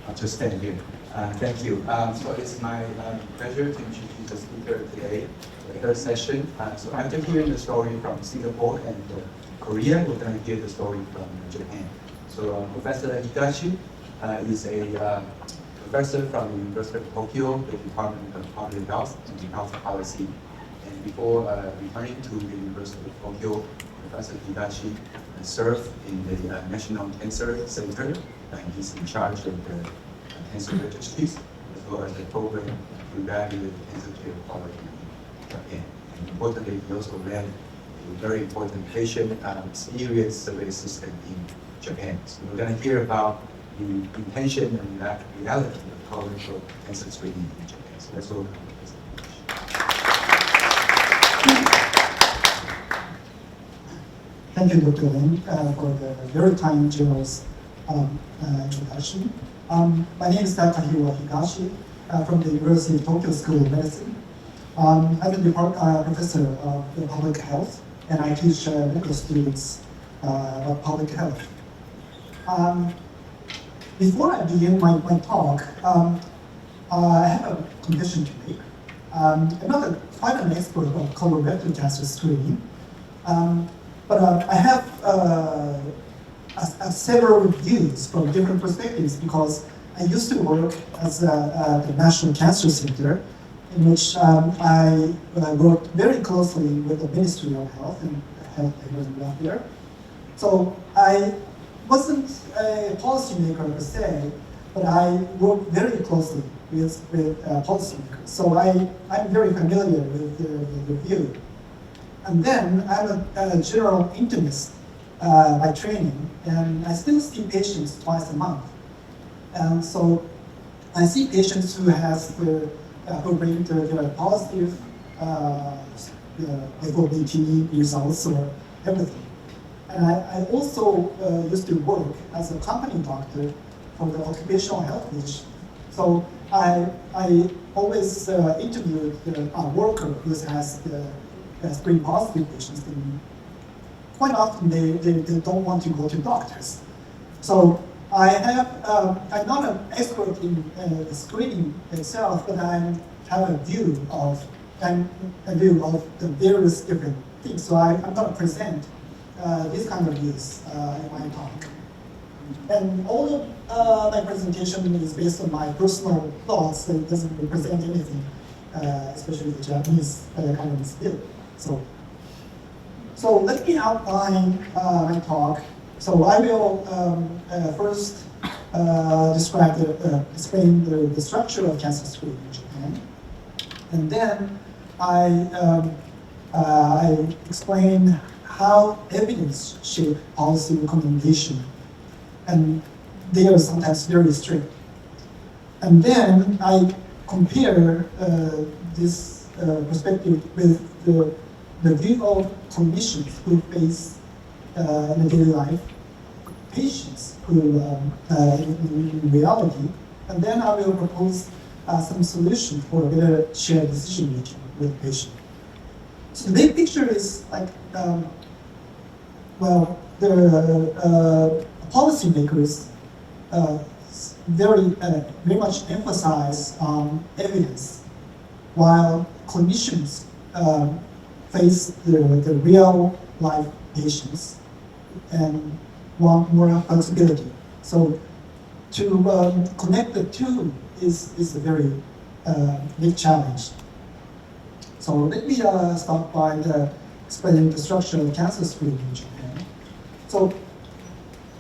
I'll just stand here. Thank you. So it's my pleasure to introduce the speaker today, the third session. So after hearing the story from Singapore and Korea, we're going to hear the story from Japan. So Professor Higashi is a professor from the University of Tokyo, the Department of Public Health and Health Policy. And before returning to the University of Tokyo, Professor Higashi served in the National Cancer Center, and he's in charge of the cancer registries, as well as the program to evaluate cancer care quality in Japan. And importantly, he also ran a very important patient experience survey system in Japan. So we're going to hear about the intention and reality of colorectal cancer screening in Japan. So let's go. Thank you, Dr. Lin, for the very kind, generous introduction. My name is Takahiro Higashi from the University of Tokyo School of Medicine. I'm a professor of public health, and I teach medical students about public health. Before I begin my talk, I have a confession to make. I'm not quite an expert on colorectal cancer screening, but I have several views from different perspectives because I used to work at the National Cancer Center, in which I worked very closely with the Ministry of Health and Welfare. So I wasn't a policymaker per se, but I worked very closely with policymakers. So I'm very familiar with the view. And then I'm a general internist by training, and I still see patients twice a month. And so I see patients who bring their positive FOBT results or everything. And I also used to work as a company doctor for the occupational health division. So I always interviewed a worker who has screen positive patients. And quite often they don't want to go to doctors. So I'm not an expert in screening itself, but I have a view of the various different things. So I'm going to present this kind of views in my talk. And all of my presentation is based on my personal thoughts. It doesn't represent anything, especially the Japanese economist view. So let me outline my talk. So I will first explain the structure of cancer screening in Japan, and then I explain how evidence shape policy recommendation, and they are sometimes very strict. And then I compare this perspective with the view of clinicians who face in daily life patients who in reality, and then I will propose some solution for better shared decision making with the patient. So the big picture is like, the policymakers very much emphasize evidence, while clinicians face the real life patients and want more flexibility. So to connect the two is a very big challenge. So let me start by explaining the structure of cancer screening in Japan. So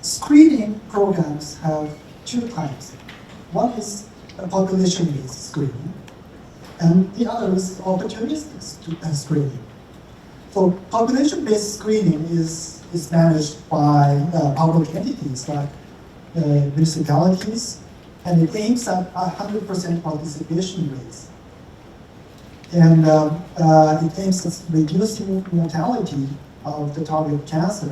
screening programs have two types. One is a population-based screening, and the other is opportunistic screening. So population-based screening is managed by public entities like municipalities, and it aims at 100% participation rates. And it aims at reducing mortality of the target cancer,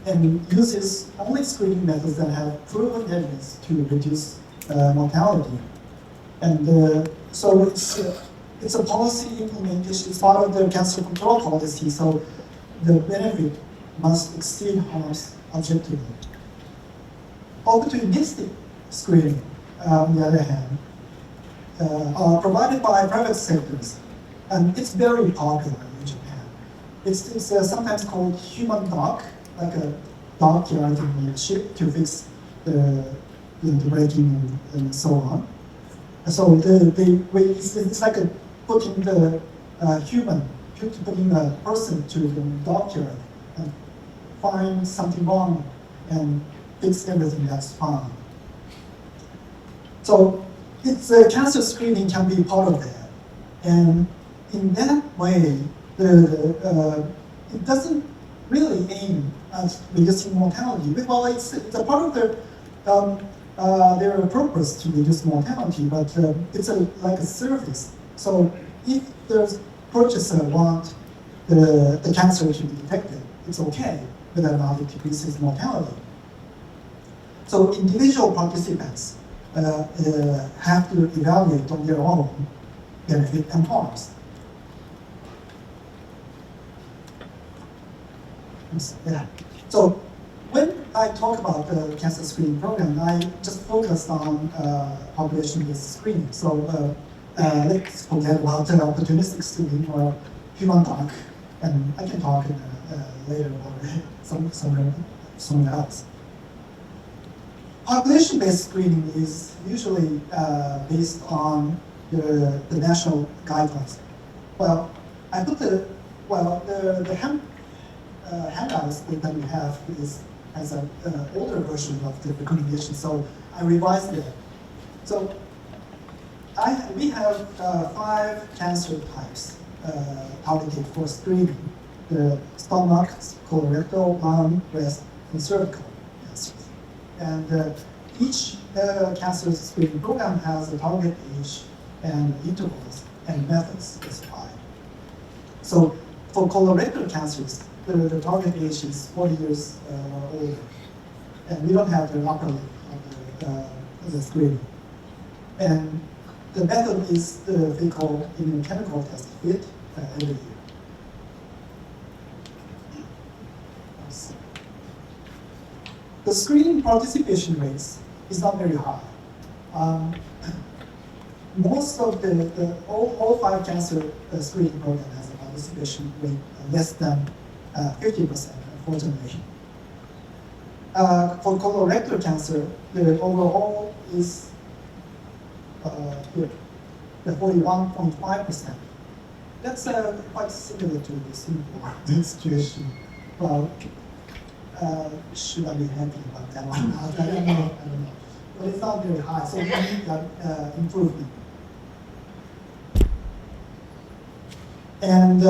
and uses only screening methods that have proven evidence to reduce mortality. And so it's a policy implementation. It's part of the cancer control policy. So the benefit must exceed harms objectively. Opportunistic screening, on the other hand, are provided by private sectors, and it's very popular in Japan. It's sometimes called human dock, like a dockyard in a ship to fix the braking and so on. So it's like putting the putting a person to the dockyard and find something wrong and fix everything that's fine. So cancer screening can be part of that. And in that way, it doesn't really aim at reducing mortality. Well, it's a part of their purpose to reduce mortality, but it's like a service. So if the purchaser wants the cancer to be detected, it's okay, whether or not it decreases mortality. So individual participants have to evaluate on their own benefit and harms. Yeah. So when I talk about the cancer screening program, I just focused on population-based screening. So let's forget about opportunistic screening or human doc, and I can talk later about somewhere else. Population-based screening is usually based on the national guidelines. Well, I put the handouts that we have as an older version of the recommendation, so I revised it. So we have 5 cancer types targeted for screening: the stomach, colorectal, lung, breast, and cervical cancers. And each cancer screening program has a target age and intervals and methods specified. So for colorectal cancers, the target age is 40 years or older, and we don't have the upper limit of the screening. And the method is the fecal immunochemical test FIT every year. The screening participation rates is not very high. Most of all 5 cancer screening program has a participation rate less than 50%, unfortunately. For colorectal cancer, the overall is here, the 41.5%. That's quite similar to the Singapore situation. Well, should I be happy about that one? I don't know. But it's not very high, so we need that improvement. And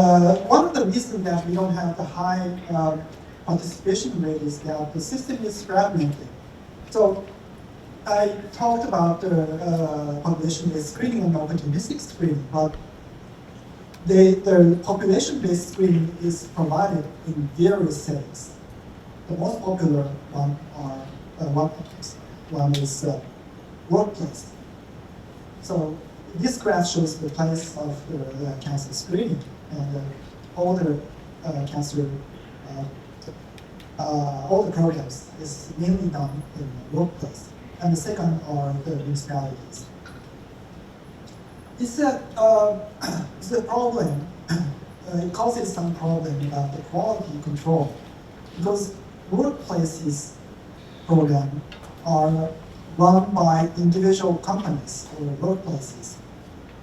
one of the reasons that we don't have the high participation rate is that the system is fragmented. So I talked about the population-based screening and opportunistic screening, but the population-based screening is provided in various settings. The most popular one is workplace. So this graph shows the place of the cancer screening, and all the all the programs is mainly done in the workplace. And the second are the municipalities. It's a problem. It causes some problem about the quality control, because workplaces programs are run by individual companies or workplaces.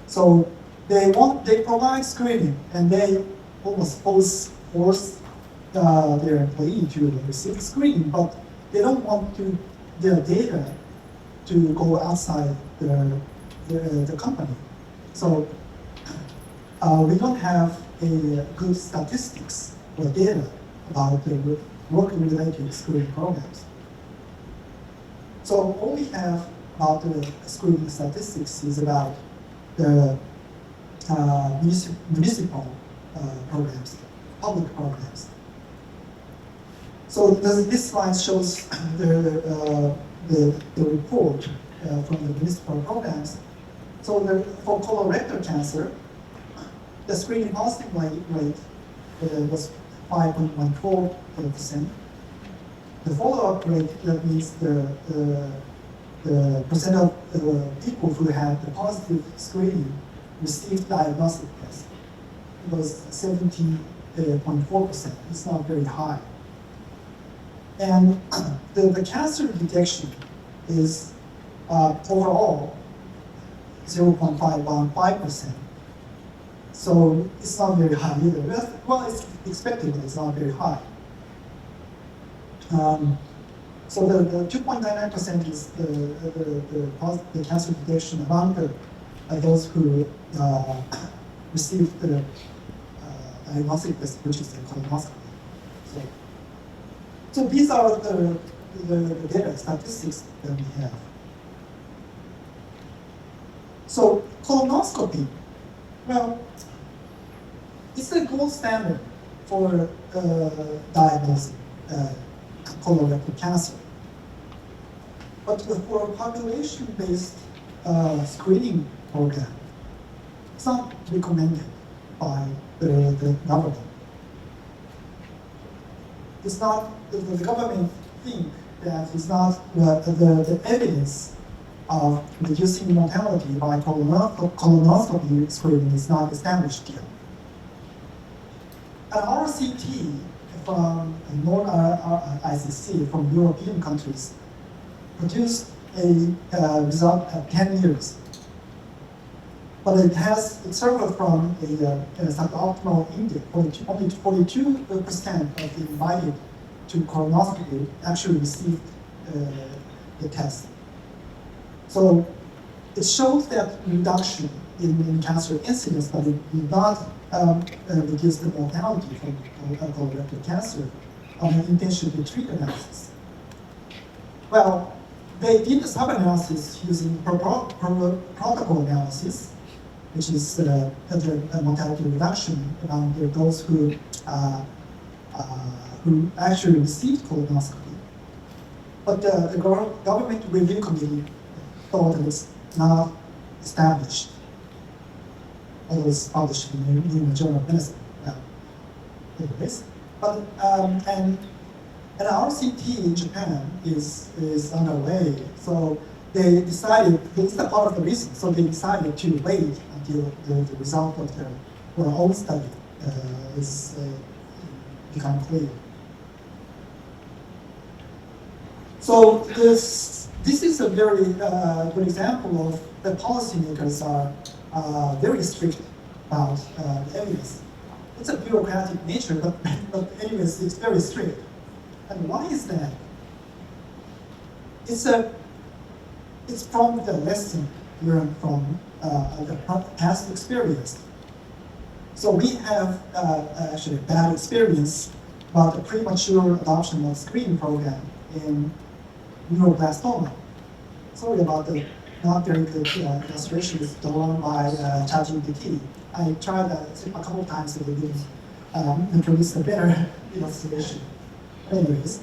So they provide screening, and they almost force their employee to receive screening, but they don't want their data to go outside the company. So we don't have a good statistics or data about the work-related screening programs. So all we have about the screening statistics is about the municipal programs, public programs. So this slide shows the report from the municipal programs. So for colorectal cancer, the screening positive rate was 5.14%. The follow-up rate, that means the the percent of people who had the positive screening received diagnostic test. It was 70.4%. It's not very high. And the cancer detection is overall 0.515%. So it's not very high either. Well, it's expected, but it's not very high. So the 2.99% is the cancer detection among those who received the diagnostic test, which is the colonoscopy. So these are the data, statistics that we have. So colonoscopy, well, it's the gold standard for diagnosing colorectal cancer. But for a population-based screening program, it's not recommended by the government. It's not, the government think that it's not the evidence of reducing mortality by colonoscopy screening is not established yet. An RCT from non-ICC from European countries produced a result at 10 years. But it suffered from a suboptimal index. Only 42% of the invited to colonoscopy actually received the test. So it shows that reduction in cancer incidence, but it did not reduce the mortality from colorectal cancer on an intention to treat analysis. Well, they did the sub-analysis using protocol analysis, which is the mortality reduction among those who actually received colonoscopy. But the government review committee thought it was not established, although it's published in the Journal of Medicine. Anyways, but and RCT in Japan is underway. So they decided, it's a part of the reason, so they decided to wait until the result of their own study is become clear. So this is a very good example of the policymakers are very strict about evidence. It's a bureaucratic nature, but anyways, it's very strict. And why is that? It's from the lesson learned from the past experience. So we have actually a bad experience about the premature adoption of screening program in neuroblastoma. Sorry about the not very good illustration is drawn by ChatGPT. I tried a couple of times, and it didn't produce a better illustration. Anyways,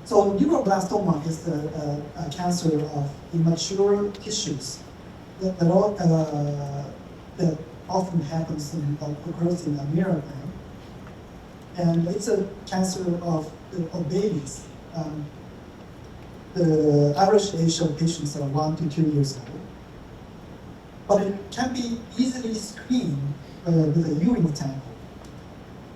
so neuroblastoma is a cancer of immature tissues that often occurs in the mirror gland. And it's a cancer of babies. The average age of patients are 1 to 2 years old. But it can be easily screened with a urine sample.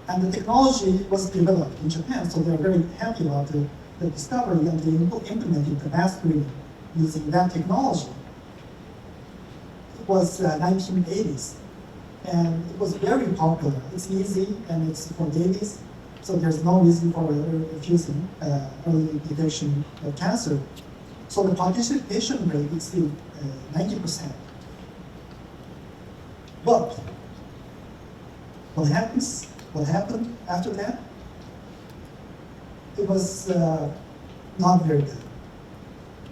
And the technology was developed in Japan, so they're very happy about the discovery, and they implemented the mass screening using that technology. It was 1980s, and it was very popular. It's easy, and it's for babies, so there's no reason for refusing early detection of cancer. So the participation rate is still 90%. But what happened after that? It was not very good.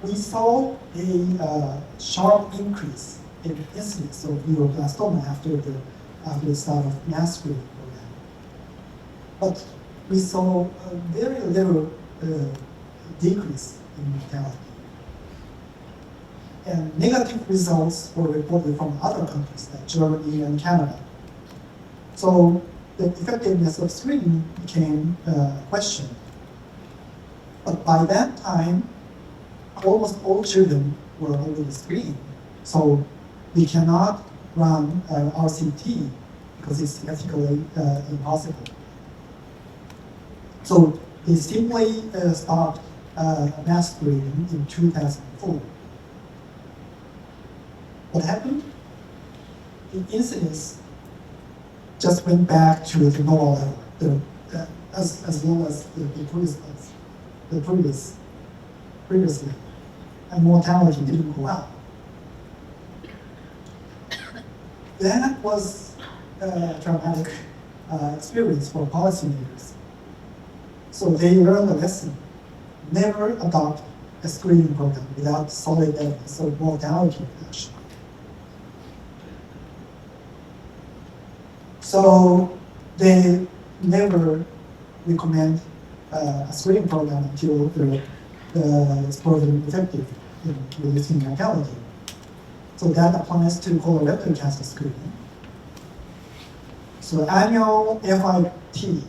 We saw a sharp increase in incidence of neuroblastoma after the start of mass screening program. But we saw a very little decrease in mortality. And negative results were reported from other countries like Germany and Canada. So the effectiveness of screening became questioned. But by that time, almost all children were already screened. So we cannot run RCT because it's ethically impossible. So they simply stopped mass screening in 2004. What happened? The incidence just went back to the normal level, as low as the previously, and mortality didn't go up. That was a traumatic experience for policymakers. So they learned a lesson: never adopt a screening program without solid evidence of mortality reduction. So they never recommend a screening program until it's proven effective in reducing mortality. So that applies to colorectal cancer screening. So annual FIT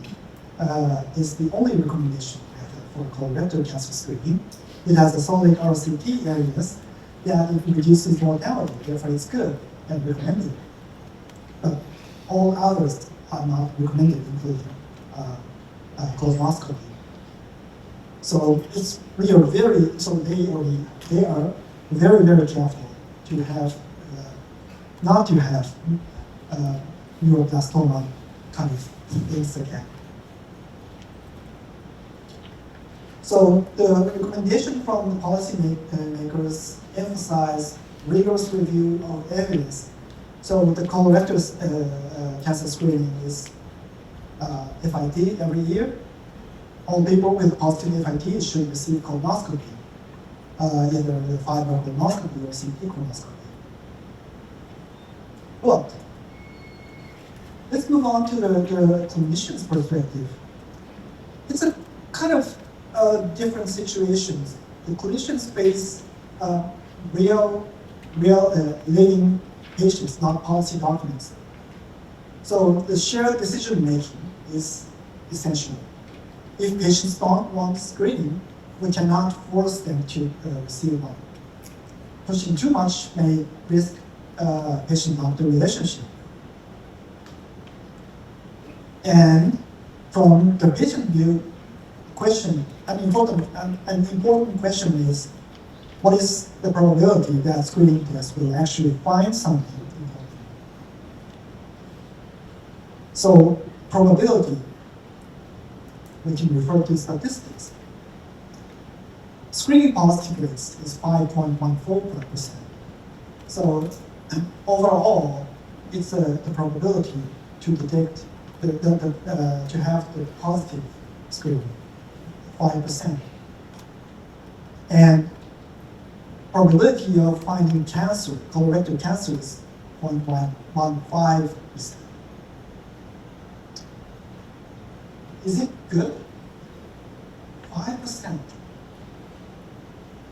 is the only recommendation method for colorectal cancer screening. It has a solid RCT areas that it reduces mortality, therefore it's good and recommended. But all others are not recommended, including colonoscopy. So it's they are very very careful to have not to have neuroblastoma kind of things again. So the recommendation from the policymakers emphasize rigorous review of evidence. So the colorectal cancer screening is FIT every year. All people with positive FIT should receive colonoscopy, either the fiber colonoscopy or CT colonoscopy. But let's move on to the clinician's perspective. It's a kind of different situations. The clinicians face real living patients, not policy documents. So the shared decision making is essential. If patients don't want screening, we cannot force them to receive one. Pushing too much may risk patient-doctor relationship. And from the patient view, an important question is, what is the probability that screening test will actually find something important? So probability, we can refer to statistics. Screening positive rates is 5.14%. So overall, it's the probability to detect to have the positive screening, 5%. And probability of finding cancer, colorectal cancer, is 0.15%. Is it good? 5%.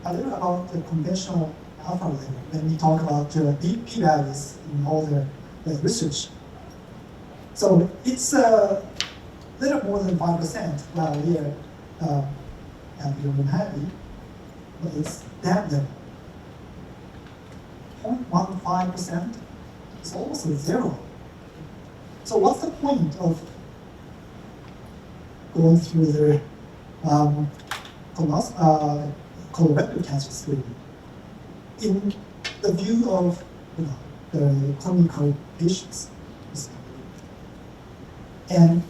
A little about the conventional alpha level when we talk about p-values in all the research. So it's a little more than 5% while we are happy, but it's that level. 0.15% is almost zero. So what's the point of going through the colorectal cancer screening? In the view of the clinical patients. And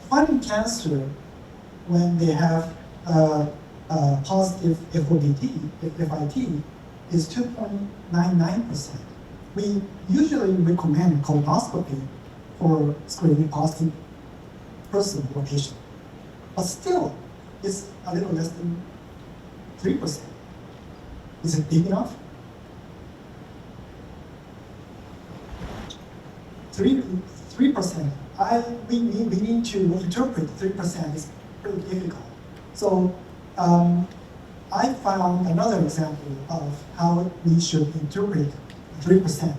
finding cancer when they have positive FIT is 2.99%. We usually recommend colonoscopy for screening positive person or patient. But still, it's a little less than 3%. Is it big enough? 3%. We need to interpret 3% is pretty difficult. So I found another example of how we should interpret 3%.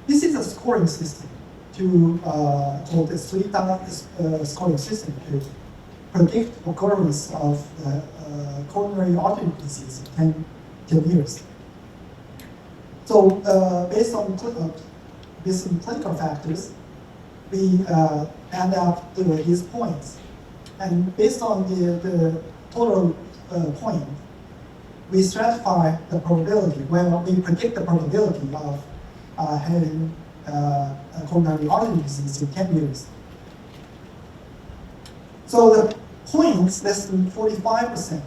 This is a scoring system called the 3-star scoring system to predict occurrence of coronary artery disease in 10 years. So based on clinical factors, we add up these points. And based on the total point, we stratify the probability, well, we predict the probability of having coronary artery disease in 10 years. So the points less than 45%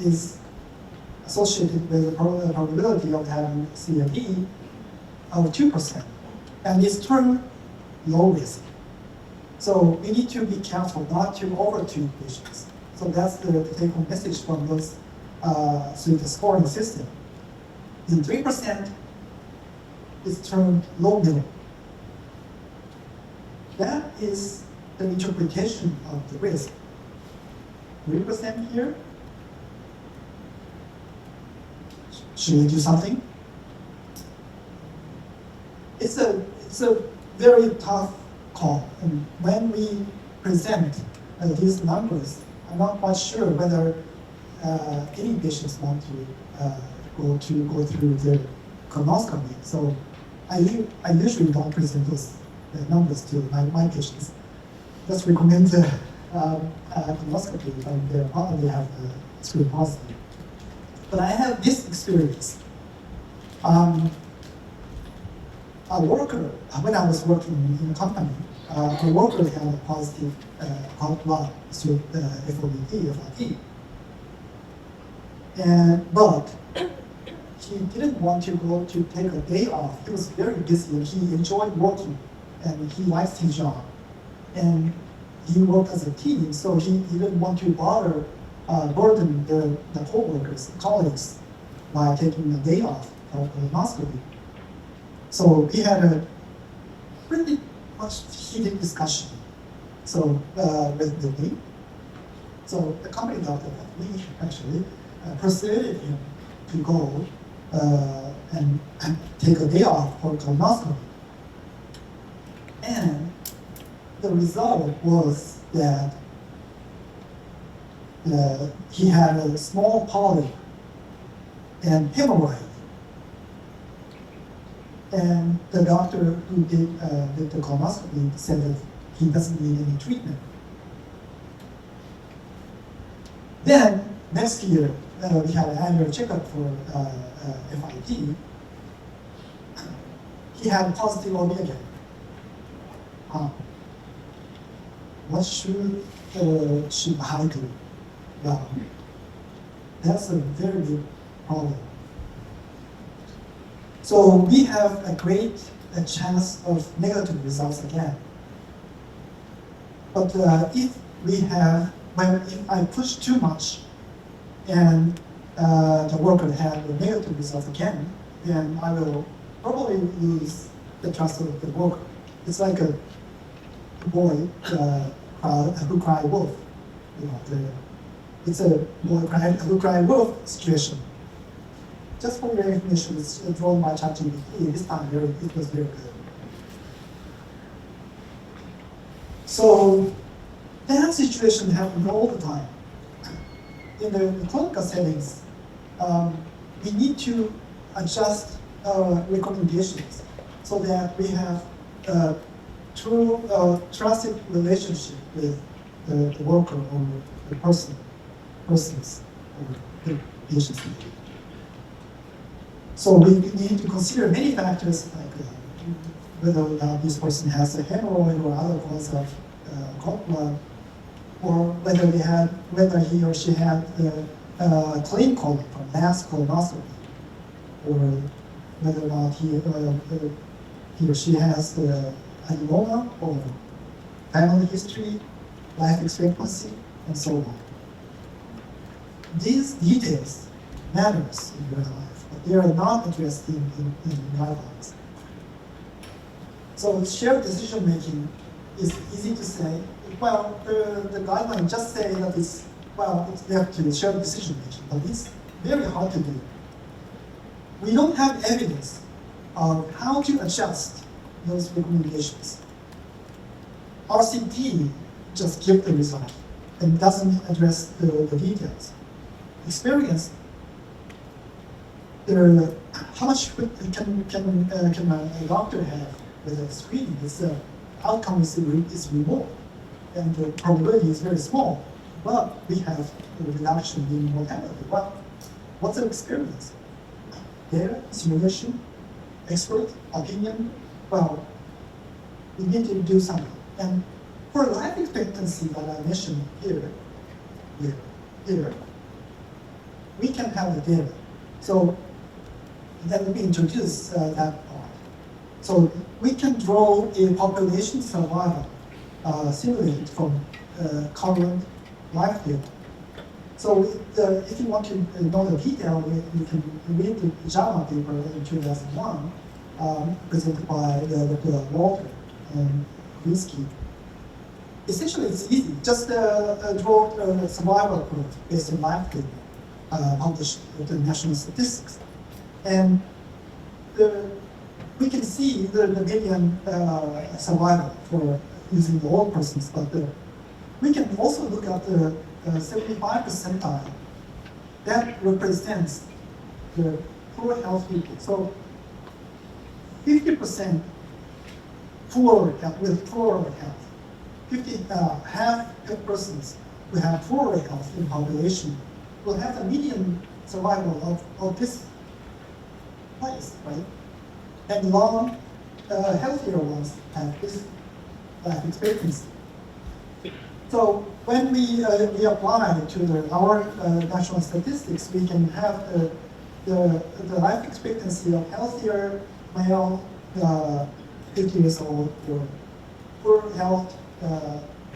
is associated with the probability of having CRD of 2%, and it's termed low risk. So we need to be careful not to overtreat patients. So that's the take-home message from those through the scoring system. In 3% is termed low middle. That is the interpretation of the risk. 3% here. Should we do something? It's a very tough call. And when we present these numbers, I'm not quite sure whether any patients want to go through the colonoscopy. So I usually don't present those numbers to my patients. Just recommend the colonoscopy if they probably have a screen positive. But I have this experience. A worker, when I was working in a company, a worker had a positive cord blood through FOBT. But he didn't want to go to take a day off. He was very busy and he enjoyed working and he liked his job. And he worked as a team, so he didn't want to burden the co-workers, colleagues, by taking a day off for colonoscopy. So we had a pretty much heated discussion. So with me. So the company doctor, me actually, persuaded him to go and take a day off for colonoscopy. And the result was that he had a small polyp and hemorrhoid. And the doctor who did the colonoscopy said that he doesn't need any treatment. Then next year, we had an annual checkup for FIT. He had positive OB again. What should I do? Well, that's a very big problem. So we have a great chance of negative results again. But if I push too much and the worker had a negative result again, then I will probably lose the trust of the worker. It's like a boy who cried wolf. It's a boy who cried wolf situation. Just for your information, it's drawn by ChatGPT. This time it was very good. So that situation happens all the time. In the clinical settings, we need to adjust our recommendations so that we have a true trusted relationship with the worker or the persons or the patients. So we need to consider many factors like whether this person has a hemorrhoid or other cause of cord blood, or whether he or she had a clean colon from last colonoscopy, or whether or not he or she has adenoma or family history, life expectancy, and so on. These details matters in real life, but they are not addressed in guidelines. So shared decision making is easy to say. Well, the guidelines just say that it's left to shared decision making, but it's very hard to do. We don't have evidence of how to adjust those recommendations. RCT just give the result. and doesn't address the details. Experience, how much can a doctor have with a screening? The outcome is remote, and the probability is very small, but we have a reduction in mortality. What's the experience? Data, simulation, expert, opinion? Well, we need to do something. And for life expectancy that I mentioned here, we can have the data. So let me introduce that part. So we can draw a population survival simulated from current life data. So if you want to know the detail, you can read the JAMA paper in 2001 presented by Dr. Walter and Krinsky. Essentially, it's easy. Just draw a survival curve based on life data published with the national statistics. And we can see the median survival for using the old persons, but we can also look at the 75 percentile. That represents the poor health people. So 50% poorer health, with poorer health. Half of persons who have poorer health in population will have a median survival of this place, right? And healthier ones have this life expectancy. So when we apply to our national statistics, we can have the life expectancy of healthier male 50 years old or poor health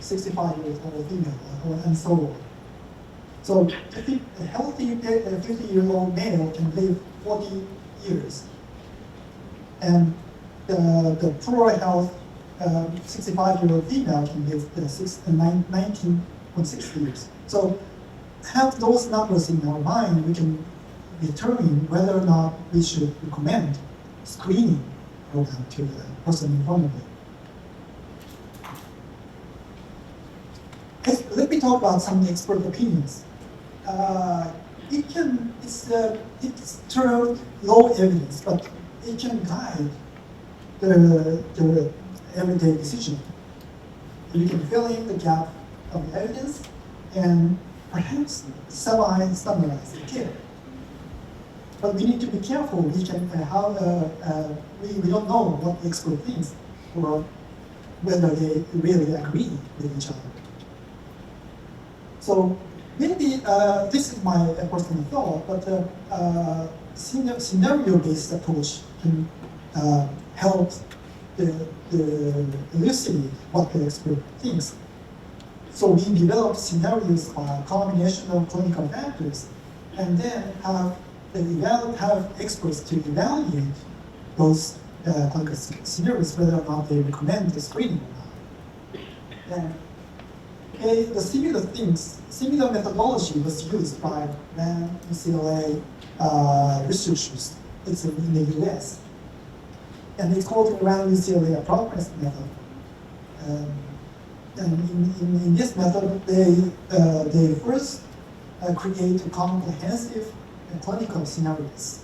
65 years old female, and so on. So a healthy 50-year-old male can live 40 years, and the poor health 65-year-old female can live 19.6 years. So have those numbers in our mind, we can determine whether or not we should recommend screening program to the person in front of me. Let me talk about some expert opinions. It's termed low evidence, but it can guide the everyday decision. You can fill in the gap of the evidence and perhaps semi-standardize the care. But we need to be careful. We don't know what the expert thinks or whether they really agree with each other. So maybe this is my personal thought, but scenario-based approach can help elucidate what the expert thinks. So we develop scenarios by a combination of clinical factors, and then have experts to evaluate those clinical scenarios, whether or not they recommend the screening or not. And the similar methodology was used by UCLA researchers. It's in the US. And it's called the around UCLA appropriate method. And in this method, they first create a comprehensive clinical scenarios.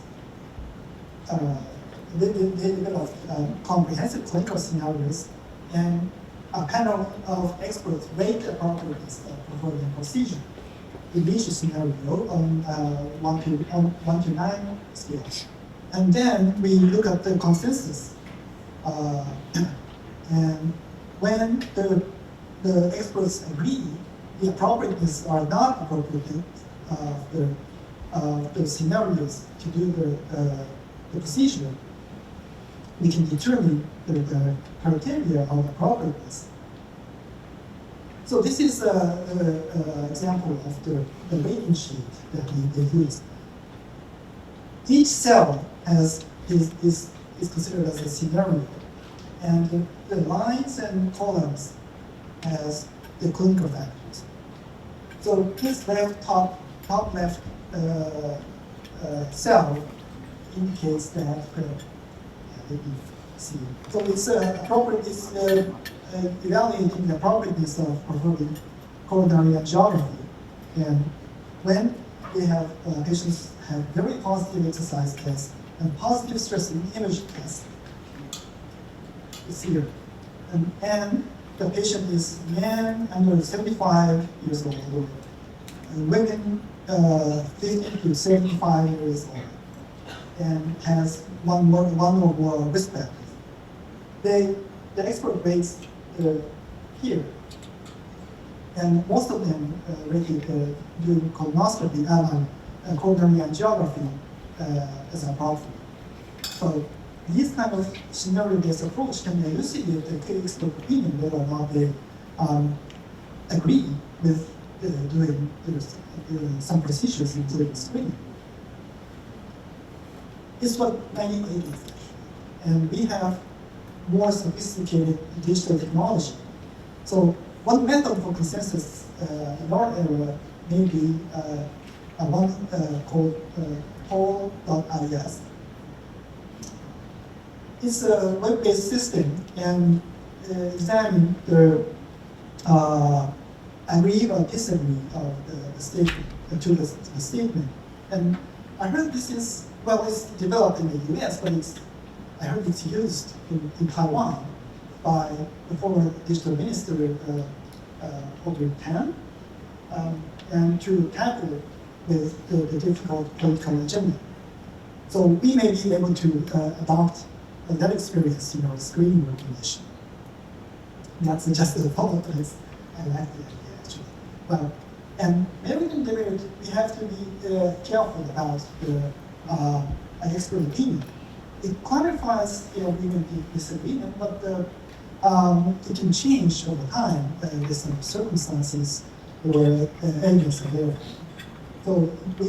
They developed comprehensive clinical scenarios, and a panel of experts rate the appropriateness of performing procedure in each scenario on 1 to 9 scale. And then we look at the consensus. And when the experts agree the appropriateness are not appropriate the scenarios to do the procedure, we can determine the criteria of appropriateness. So this is an example of the rating sheet that they used. Each cell is considered as a scenario, and the lines and columns as the clinical factors. So this top left cell indicates that so it's appropriate. It's evaluating the appropriateness of performing coronary angiography. And when we have patients have very positive exercise tests and positive stress image tests, it's here. And the patient is man under 75 years old, or women 50 to 75 years old, and has one or more risk factors. The expert rates here, and most of them rated doing colonoscopy and coronary angiography as appropriate. So this kind of scenario-based approach can elucidate the expert opinion whether or not they agree with doing some procedures including screening. It's what many is actually. And we have more sophisticated digital technology. So one method for consensus in our area may be one called poll.is. It's a web-based system and examine the agree or disagree of the statement to the statement. And I heard this is, well, it's developed in the US, but I heard it's used in Taiwan by the former digital minister, Audrey Tan, and to tackle with the difficult political agenda. So we may be able to adopt that experience in our screening recommendation. That's just the follow-up. I like the idea actually. Well, and American debate, we have to be careful about the expert opinion. It clarifies the agreement and disagreement, but it can change over time with some circumstances or evidence available. So we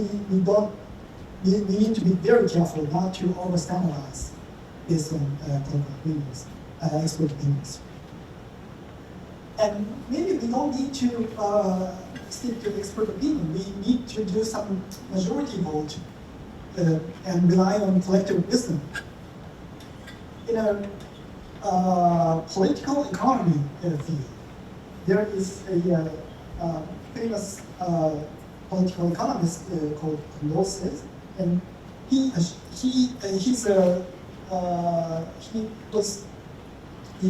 need to be very careful not to overstandardize based on clinical opinions, expert opinions. And maybe we don't need to stick to expert opinion. We need to do some majority vote and rely on collective wisdom. In a political economy field, there is a famous political economist called Losses, and he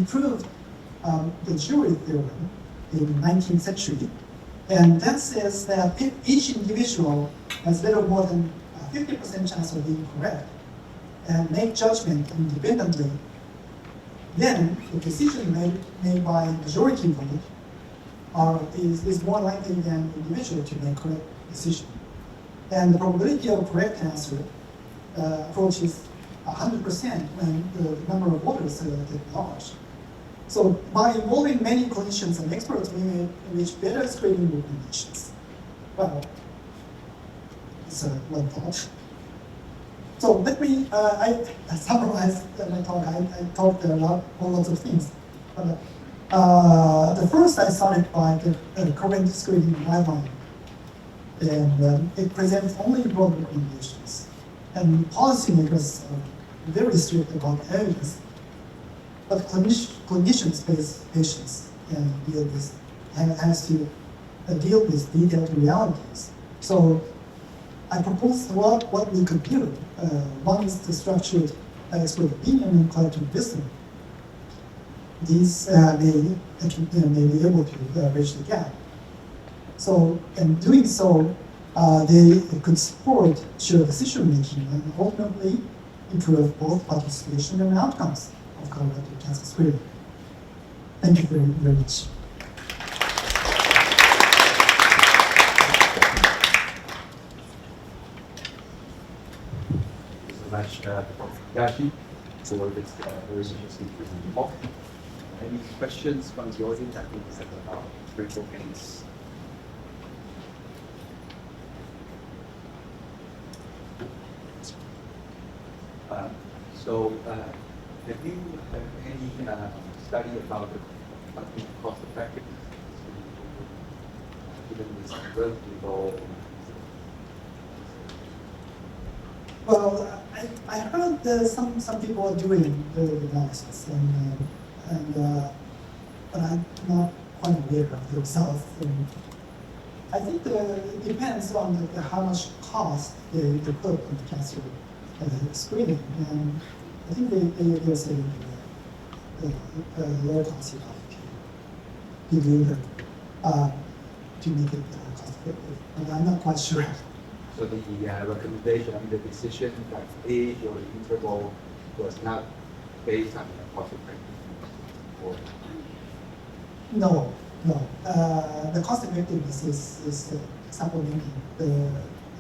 proved the jury theorem in the 19th century, and that says that if each individual has little more than 50% chance of being correct and make judgment independently, then the decision made by majority vote is more likely than individual to make correct decision. And the probability of correct answer approaches 100% when the number of voters get large. So by involving many clinicians and experts, we may reach better screening recommendations. Well, it's one thought. So let me, I summarized my talk. I talked a lot, lots of things. But, the first I started by the current screening guideline. And it presents only broad recommendations. And policymakers are very strict about evidence. But clinicians face patients and deal with, and has to deal with detailed realities. So I proposed what we could do. One is the structured expert opinion and collective wisdom. These may be able to bridge the gap. So, in doing so, they could support shared decision making and ultimately improve both participation and outcomes of colorectal cancer screening. Thank you very, very much. Thank you so much, Yashi, for this very interesting talk. Any questions from the audience? I think it's about 3-4 minutes. Have you had any study about the cost effectiveness given this relatively low? Well, I heard some people are doing the analysis, but I'm not quite aware of the results. And I think it depends on how much cost they put on the cancer screening. And I think they're saying low cost enough to do the, to make it cost effective. But I'm not quite sure. So the recommendation, the decision that age or interval was not based on the cost effectiveness? Or No. The cost effectiveness is supplementing the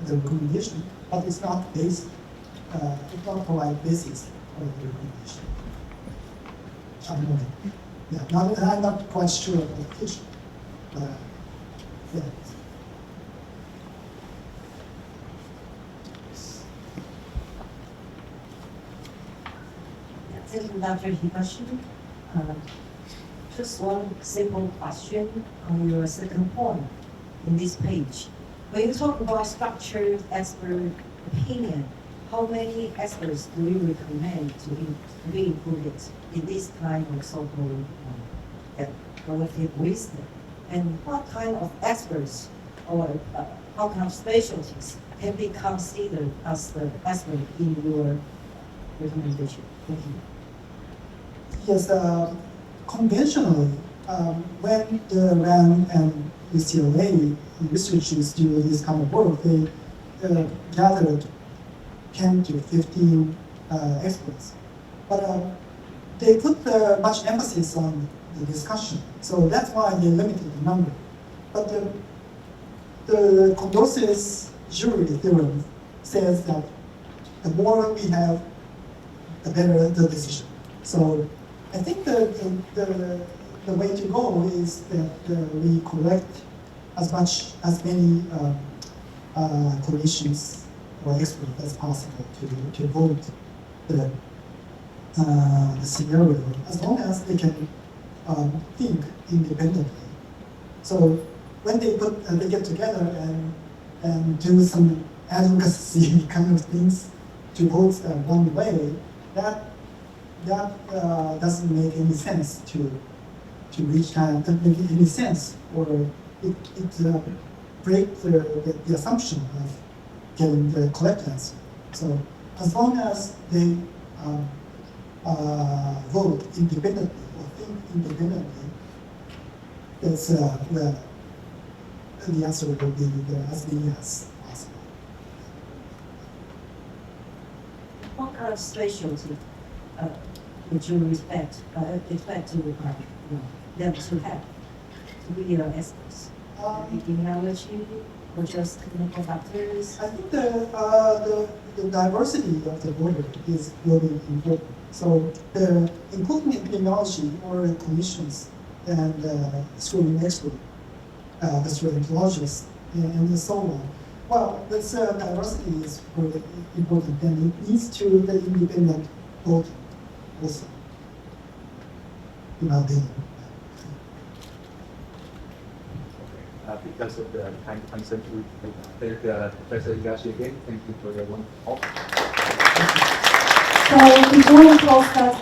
recommendation, but it's not based, it don't provide basis for the recommendation. I'm not quite sure of the picture. Yeah. Thank you, Dr. Hibashi. Just one simple question on your second point in this page. When you talk about structured expert opinion, how many experts do you recommend to be included in this kind of so-called collective wisdom? And what kind of experts or how kind of specialties can be considered as the expert in your recommendation? Thank you. Yes, conventionally, when the RAN and UCLA researchers do this kind of work, they gathered 10 to 15 experts. But they put much emphasis on the discussion, so that's why they limited the number. But the Condorcet's jury theorem says that the more we have, the better the decision. So I think the way to go is that we collect as many clinicians or experts as possible to vote the scenario, as long as they can think independently. So when they get together and do some advocacy kind of things to vote one way, that doesn't make any sense to reach doesn't make any sense, or it breaks the assumption of getting the correct answer. So as long as they vote independently or think independently, it's the answer will be as many as possible. What kind of specialty would you expect to them to have to be your experts? Epidemiology or just clinical doctors? I think the diversity of the board is really important. So including epidemiology or clinicians and screening expert, gastroenterologists, and so on. Well, this diversity is really important, and it leads to the independent voting also. In my opinion. Because of the time constraint, we thank Professor Higashi again. Thank you for your wonderful talk. So before we close that